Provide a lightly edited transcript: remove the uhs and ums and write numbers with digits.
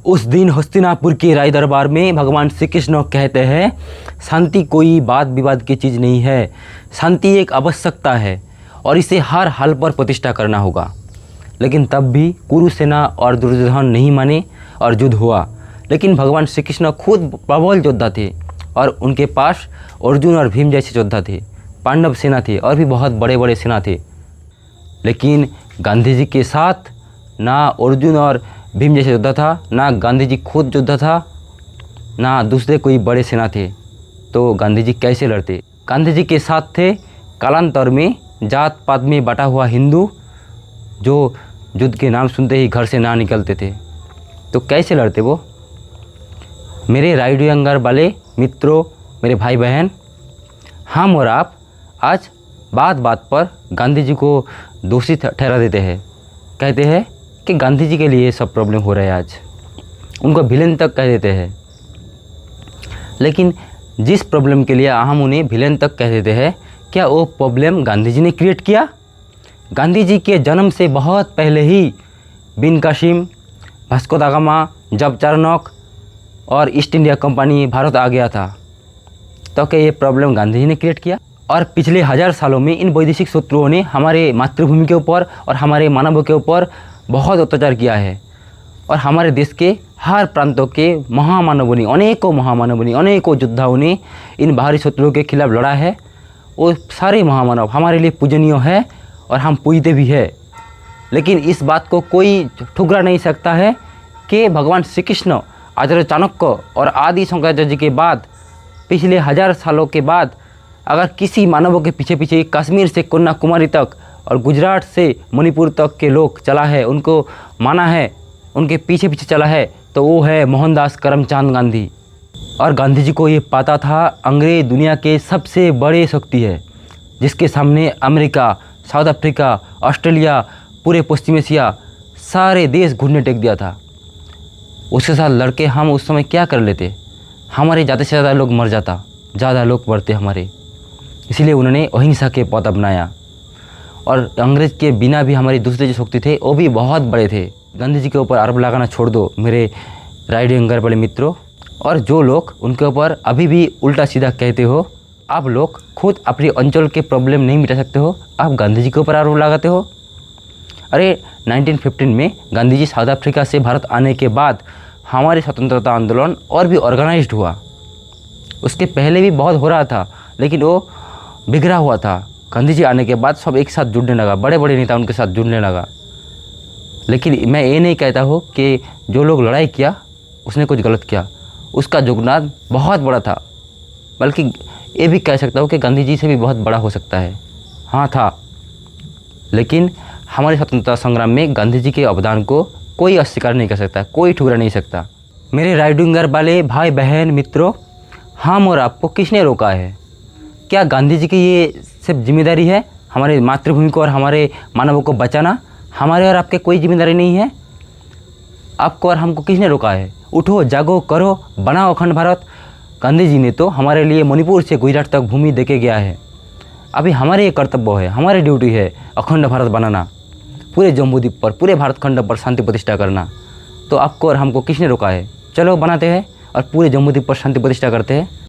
उस दिन हस्तिनापुर के राय दरबार में भगवान श्री कृष्ण कहते हैं, शांति कोई वाद विवाद की चीज़ नहीं है, शांति एक आवश्यकता है और इसे हर हाल पर प्रतिष्ठा करना होगा। लेकिन तब भी कुरुसेना और दुर्योधन नहीं माने और युद्ध हुआ। लेकिन भगवान श्री कृष्ण खुद प्रबल योद्धा थे और उनके पास अर्जुन और भीम जैसे योद्धा थे, पांडव सेना थे और भी बहुत बड़े बड़े सेना थे। लेकिन गांधी जी के साथ ना अर्जुन और भीम जैसे योद्धा था, ना गांधी जी खुद योद्धा था, ना दूसरे कोई बड़े सेना थे। तो गांधी जी कैसे लड़ते? गांधी जी के साथ थे कालांतर में जात पात में बटा हुआ हिंदू, जो युद्ध के नाम सुनते ही घर से ना निकलते थे। तो कैसे लड़ते वो? मेरे रेडियो अंगार वाले मित्रों, मेरे भाई बहन, हम और आप आज बात बात पर गांधी जी को दोषी ठहरा देते हैं। कहते हैं कि गांधी जी के लिए सब प्रॉब्लम हो रहा है, आज उनको विलेन तक कह देते हैं। लेकिन जिस प्रॉब्लम के लिए हम उन्हें विलेन तक कह देते हैं, क्या वो प्रॉब्लम गांधी जी ने क्रिएट किया? गांधी जी के जन्म से बहुत पहले ही बिन कासिम, वास्को दा गामा, जब चार्नक और ईस्ट इंडिया कंपनी भारत आ गया था। तो क्या ये प्रॉब्लम गांधी जी ने क्रिएट किया? और पिछले 1000 सालों में इन वैदेशिक शत्रुओं ने हमारे मातृभूमि के ऊपर और हमारे मानवों के ऊपर बहुत अत्याचार किया है और हमारे देश के हर प्रांतों के महामानवों ने, अनेकों महामानवों ने, अनेकों योद्धाओं ने इन बाहरी शत्रुओं के खिलाफ लड़ा है। वो सारे महामानव हमारे लिए पूजनीय है और हम पूजते भी है। लेकिन इस बात को कोई ठुकरा नहीं सकता है कि भगवान श्री कृष्ण, आचार्य चाणक्य और आदि शंकराचार्य जी के बाद, पिछले 1000 सालों के बाद अगर किसी मानवों के पीछे पीछे कश्मीर से कन्याकुमारी तक और गुजरात से मणिपुर तक के लोग चला है, उनको माना है, उनके पीछे पीछे चला है, तो वो है मोहनदास करमचंद गांधी। और गांधी जी को ये पता था अंग्रेज दुनिया के सबसे बड़े शक्ति है, जिसके सामने अमेरिका, साउथ अफ्रीका, ऑस्ट्रेलिया, पूरे पश्चिम एशिया, सारे देश घुटने टेक दिया था। उसके साथ लड़के हम उस समय क्या कर लेते? हमारे ज़्यादा से ज़्यादा लोग मर जाता, ज़्यादा लोग मरते हमारे। इसीलिए उन्होंने अहिंसा के पथ अपनाया। और अंग्रेज़ के बिना भी हमारी दूसरे जो शक्ति थे वो भी बहुत बड़े थे। गांधी जी के ऊपर आरोप लगाना छोड़ दो मेरे रेडियो अंगार वाले मित्रों। और जो लोग उनके ऊपर अभी भी उल्टा सीधा कहते हो, आप लोग खुद अपने अंचल के प्रॉब्लम नहीं मिटा सकते हो, आप गांधी जी के ऊपर आरोप लगाते हो। अरे 1915 में गांधी जी साउथ अफ्रीका से भारत आने के बाद हमारे स्वतंत्रता आंदोलन और भी ऑर्गेनाइज्ड हुआ। उसके पहले भी बहुत हो रहा था, लेकिन वो बिखरा हुआ था। गांधी जी आने के बाद सब एक साथ जुड़ने लगा, बड़े बड़े नेता उनके साथ जुड़ने लगा। लेकिन मैं ये नहीं कहता हूँ कि जो लोग लड़ाई किया उसने कुछ गलत किया, उसका योगदान बहुत बड़ा था। बल्कि ये भी कह सकता हूँ कि गांधी जी से भी बहुत बड़ा हो सकता है। हाँ था, लेकिन हमारे स्वतंत्रता संग्राम में गांधी जी के अवदान को कोई अस्वीकार नहीं कर सकता, कोई ठुकरा नहीं सकता। मेरे रेडियो अंगार वाले भाई बहन मित्रों, हम और आपको किसने रोका है? क्या गांधी जी की ये सिर्फ जिम्मेदारी है हमारे मातृभूमि को और हमारे मानवों को बचाना? हमारे और आपके कोई जिम्मेदारी नहीं है? आपको और हमको किसने रोका है? उठो, जागो, करो, बनाओ अखंड भारत। गांधी जी ने तो हमारे लिए मणिपुर से गुजरात तक भूमि देके गया है। अभी हमारे ये कर्तव्य है, हमारी ड्यूटी है अखंड भारत बनाना, पूरे जम्मू द्वीप पर, पूरे भारत खंड पर शांति प्रतिष्ठा करना। तो आपको और हमको किसने रोका है? चलो बनाते हैं और पूरे जम्मू द्वीप पर शांति प्रतिष्ठा करते हैं।